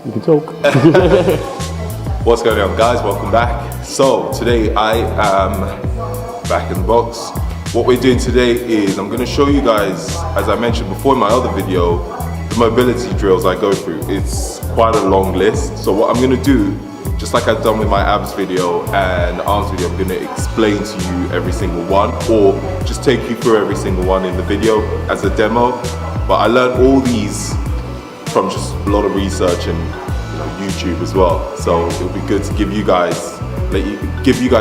You can talk. What's going on, guys? Welcome back. So today I am back in the box. What we're doing today is I'm going to show you guys, as I mentioned before in my other video, the mobility drills I go through. It's quite a long list. So what I'm going to do, just like I've done with my abs video and arms video, I'm going to explain to you every single one, or just take you through every single one in the video as a demo. But I learned all these from just a lot of research and YouTube as well. So it would be good to give you guys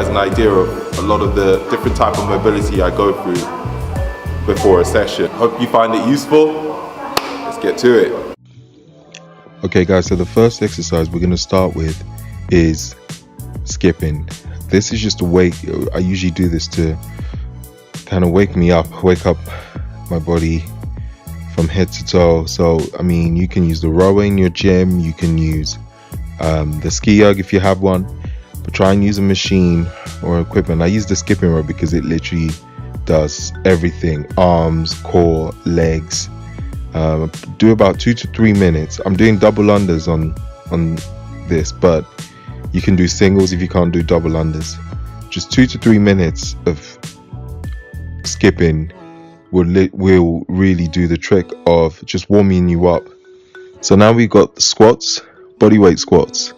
an idea of a lot of the different type of mobility I go through before a session. Hope you find it useful. Let's get to it. Okay guys, so the first exercise we're going to start with is skipping. This is just a I usually do this to kind of wake up my body from head to toe. So I mean, you can use the rower in your gym, you can use the ski erg if you have one, but try and use a machine or equipment. I use the skipping rope because it literally does everything: arms, core, legs. Do about 2 to 3 minutes. I'm doing double unders on this, but you can do singles if you can't do double unders. Just 2 to 3 minutes of skipping will really do the trick of just warming you up. So now we've got the squats, body weight squats.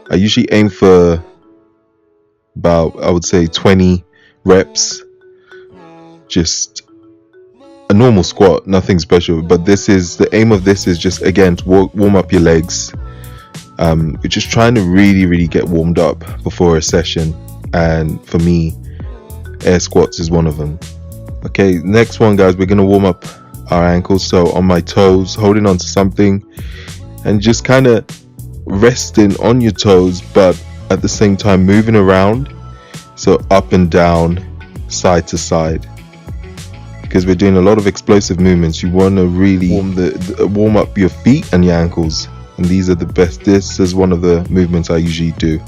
I usually aim for about, I would say, 20 reps. Just a normal squat, nothing special. But the aim of this is just, again, to warm up your legs. We're just trying to really get warmed up before a session, and for me, air squats is one of them. Okay, next one, guys, we're going to warm up our ankles. So on my toes, holding on to something and just kind of resting on your toes, but at the same time moving around. So up and down, side to side, because we're doing a lot of explosive movements. You want to really warm up your feet and your ankles, and these are the best. This is one of the movements I usually do.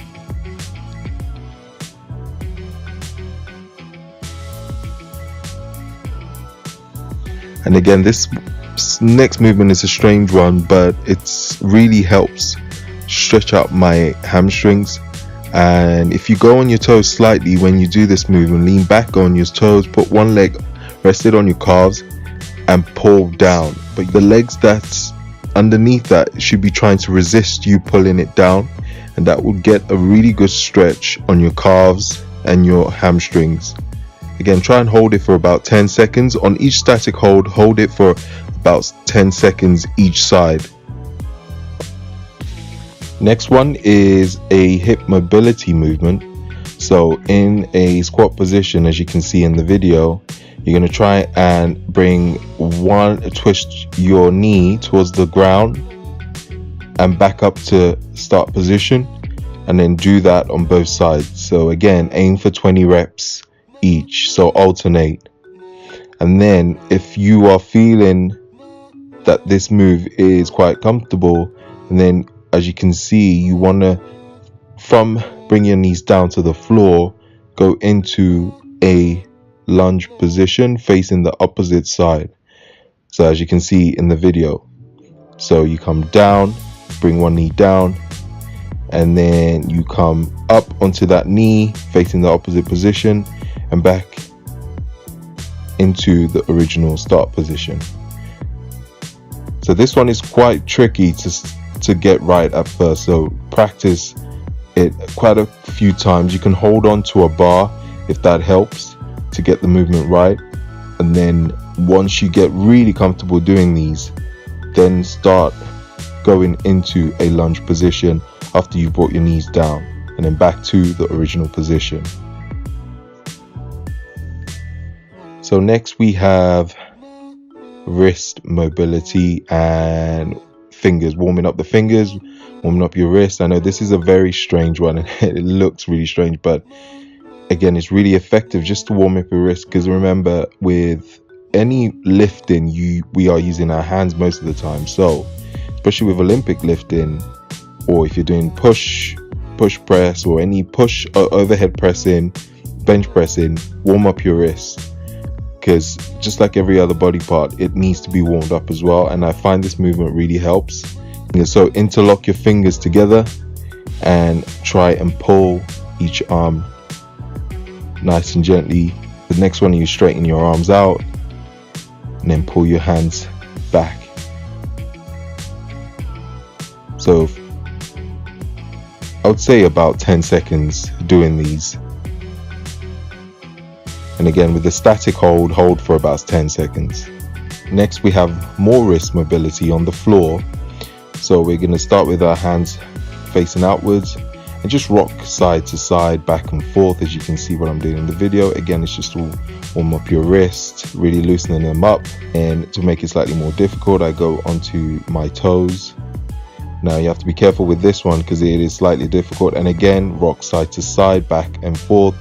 And again, this next movement is a strange one, but it really helps stretch out my hamstrings. And if you go on your toes slightly when you do this movement, lean back on your toes, put one leg rested on your calves and pull down. But the legs that's underneath that should be trying to resist you pulling it down, and that will get a really good stretch on your calves and your hamstrings. Again, try and hold it for about 10 seconds on each static hold. Hold it for about 10 seconds each side. Next one is a hip mobility movement. So in a squat position, as you can see in the video, you're going to try and twist your knee towards the ground and back up to start position, and then do that on both sides. So again, aim for 20 reps each, so alternate. And then if you are feeling that this move is quite comfortable, and then as you can see, you want to, from bring your knees down to the floor, go into a lunge position facing the opposite side. So as you can see in the video, so you come down, bring one knee down, and then you come up onto that knee facing the opposite position and back into the original start position. So this one is quite tricky to get right at first, so practice it quite a few times. You can hold on to a bar if that helps to get the movement right, and then once you get really comfortable doing these, then start going into a lunge position after you've brought your knees down, and then back to the original position. So next we have wrist mobility and fingers, warming up the fingers, warming up your wrist. I know this is a very strange one and it looks really strange, but again, it's really effective just to warm up your wrist, because remember, with any lifting, we are using our hands most of the time. So especially with Olympic lifting, or if you're doing push press or any push overhead pressing, bench pressing, warm up your wrist, because just like every other body part, it needs to be warmed up as well. And I find this movement really helps. So interlock your fingers together and try and pull each arm nice and gently. The next one, you straighten your arms out and then pull your hands back. So I would say about 10 seconds doing these. And again, with the static hold for about 10 seconds. Next, we have more wrist mobility on the floor. So we're going to start with our hands facing outwards and just rock side to side, back and forth, as you can see what I'm doing in the video. Again, it's just to warm up your wrists, really loosening them up. And to make it slightly more difficult, I go onto my toes. Now you have to be careful with this one because it is slightly difficult. And again, rock side to side, back and forth.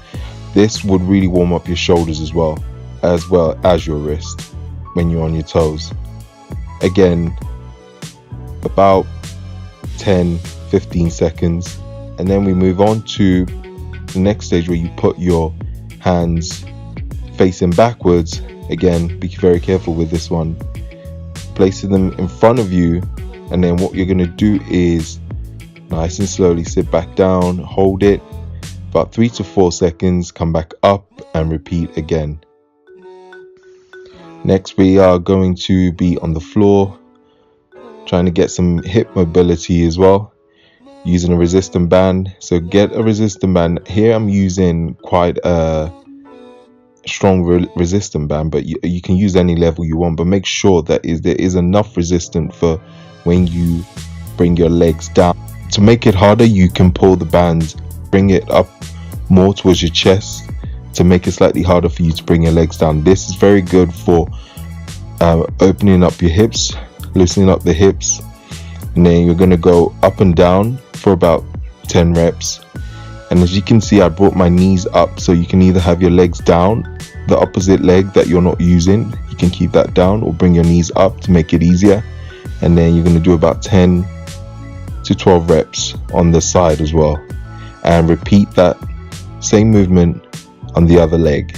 This would really warm up your shoulders as well as your wrist when you're on your toes. Again, about 10-15 seconds, and then we move on to the next stage where you put your hands facing backwards. Again, be very careful with this one, placing them in front of you, and then what you're going to do is nice and slowly sit back down, hold it about 3 to 4 seconds, come back up and repeat again. Next, we are going to be on the floor, trying to get some hip mobility as well, using a resistance band. So get a resistance band. Here I'm using quite a strong resistance band, but you can use any level you want, but make sure that there is enough resistance for when you bring your legs down. To make it harder, you can pull the band, bring it up more towards your chest to make it slightly harder for you to bring your legs down. This is very good for opening up your hips, loosening up the hips, and then you're going to go up and down for about 10 reps. And as you can see, I brought my knees up, so you can either have your legs down, the opposite leg that you're not using, you can keep that down, or bring your knees up to make it easier. And then you're going to do about 10 to 12 reps on the side as well, and repeat that same movement on the other leg.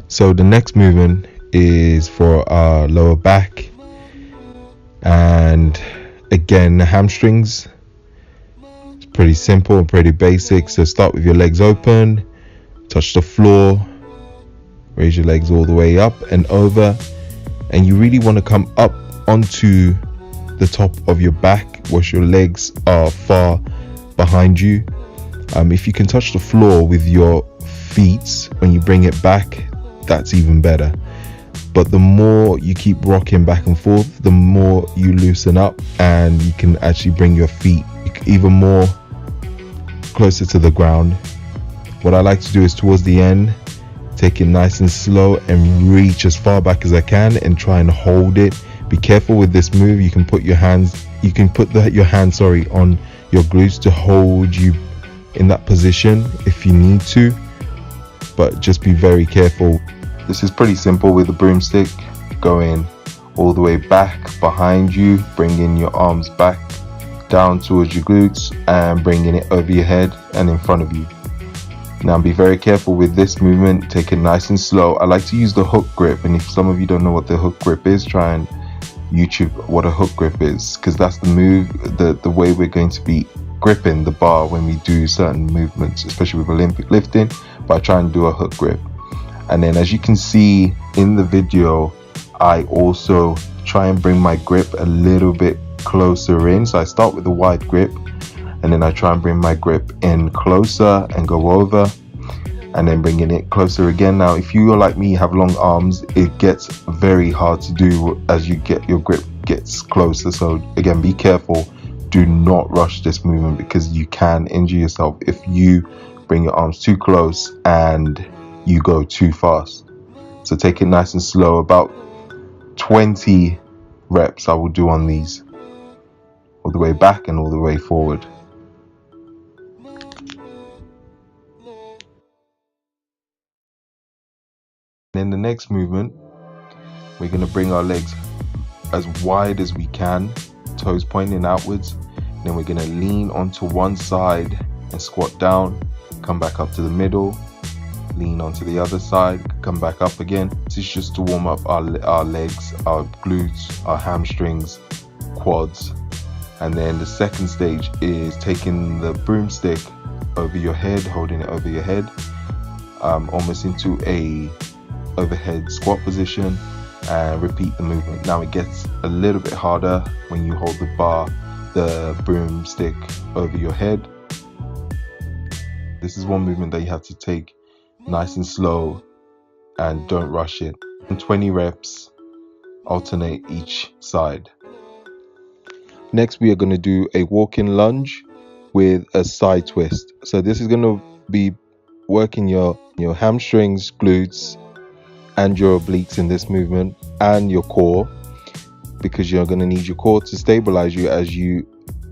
So the next movement is for our lower back, and again, the hamstrings. It's pretty simple and pretty basic. So start with your legs open, touch the floor, raise your legs all the way up and over, and you really want to come up onto the top of your back where your legs are far behind you. If you can touch the floor with your feet when you bring it back, that's even better. But the more you keep rocking back and forth, the more you loosen up, and you can actually bring your feet even more closer to the ground. What I like to do is towards the end, take it nice and slow and reach as far back as I can and try and hold it. Be careful with this move. You can put your hands, your hand on your glutes to hold you in that position if you need to, but just be very careful. This is pretty simple with the broomstick, going all the way back behind you, bringing your arms back down towards your glutes and bringing it over your head and in front of you. Now be very careful with this movement, take it nice and slow. I like to use the hook grip, and if some of you don't know what the hook grip is, try and YouTube what a hook grip is, because that's the move, the way we're going to be gripping the bar when we do certain movements, especially with Olympic lifting, by trying to do a hook grip. And then as you can see in the video, I also try and bring my grip a little bit closer in. So I start with the wide grip, and then I try and bring my grip in closer and go over, and then bringing it closer again. Now if you're like me, you have long arms, it gets very hard to do as you get your grip gets closer. So again, be careful, do not rush this movement, because you can injure yourself if you bring your arms too close and you go too fast. So take it nice and slow. About 20 reps I will do on these, all the way back and all the way forward. In the next movement, we're going to bring our legs as wide as we can, toes pointing outwards. Then we're going to lean onto one side and squat down, come back up to the middle, lean onto the other side, come back up again. So is just to warm up our legs, our glutes, our hamstrings, quads. And then the second stage is taking the broomstick over your head, holding it over your head, almost into a overhead squat position, and repeat the movement. Now it gets a little bit harder when you hold the broomstick over your head. This is one movement that you have to take nice and slow and don't rush it. And 20 reps, alternate each side. Next, we are going to do a walk-in lunge with a side twist. So this is going to be working your hamstrings, glutes, and your obliques in this movement, and your core, because you're going to need your core to stabilize you as you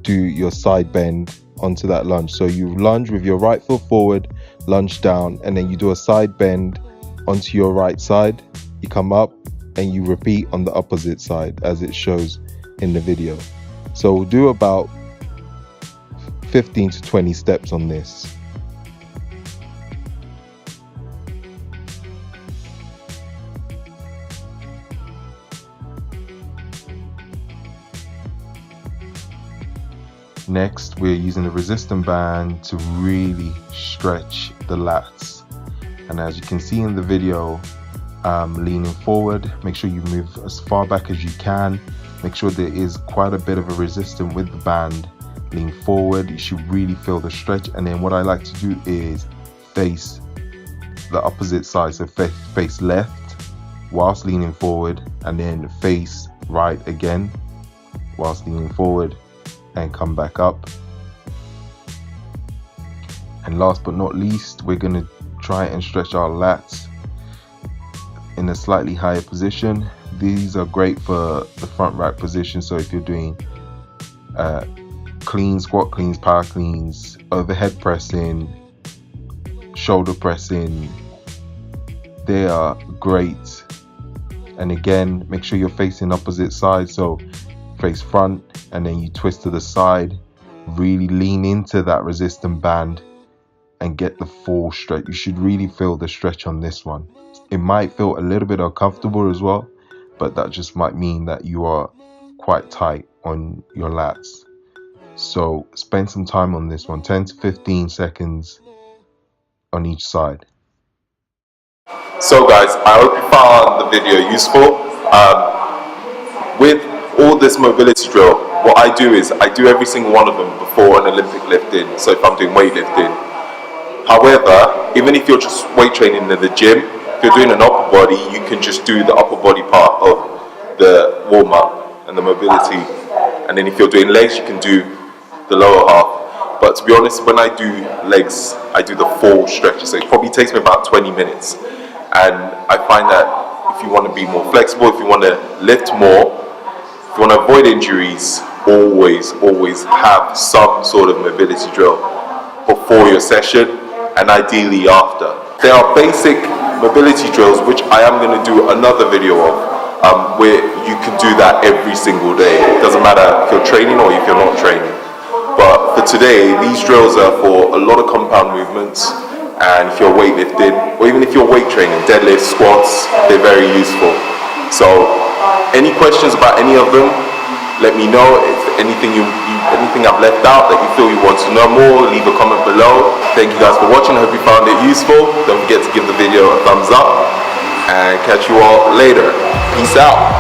do your side bend onto that lunge. So you lunge with your right foot forward, lunge down, and then you do a side bend onto your right side. You come up and you repeat on the opposite side as it shows in the video. So we'll do about 15 to 20 steps on this. Next, we're using the resistance band to really stretch the lats. And as you can see in the video, leaning forward, make sure you move as far back as you can. Make sure there is quite a bit of a resistance with the band. Lean forward, you should really feel the stretch. And then what I like to do is face the opposite side, so face left whilst leaning forward, and then face right again whilst leaning forward, and come back up. And last but not least, we're going to try and stretch our lats in a slightly higher position. These are great for the front rack position. So if you're doing clean, squat cleans, power cleans, overhead pressing, shoulder pressing, they are great. And again, make sure you're facing opposite sides. So face front, and then you twist to the side. Really lean into that resistance band and get the full stretch. You should really feel the stretch on this one. It might feel a little bit uncomfortable as well, but that just might mean that you are quite tight on your lats. So spend some time on this one, 10 to 15 seconds on each side. So guys, I hope you found the video useful. With all this mobility drill, what I do is I do every single one of them before an Olympic lifting. So if I'm doing weightlifting. However, even if you're just weight training in the gym, if you're doing an upper body, you can just do the upper body part of the warm up and the mobility. And then if you're doing legs, you can do the lower half. But to be honest, when I do legs, I do the full stretch. So it probably takes me about 20 minutes. And I find that if you want to be more flexible, if you want to lift more, if you want to avoid injuries, always have some sort of mobility drill before your session, and ideally after. There are basic mobility drills which I am going to do another video of, where you can do that every single day. It doesn't matter if you're training or if you're not training. But for today, these drills are for a lot of compound movements, and if you're weightlifting, or even if you're weight training, deadlifts, squats, they're very useful. So any questions about any of them, let me know. If anything anything I've left out that you feel you want to know more, leave a comment below. Thank you guys for watching. I hope you found it useful. Don't forget to give the video a thumbs up, and catch you all later. Peace out.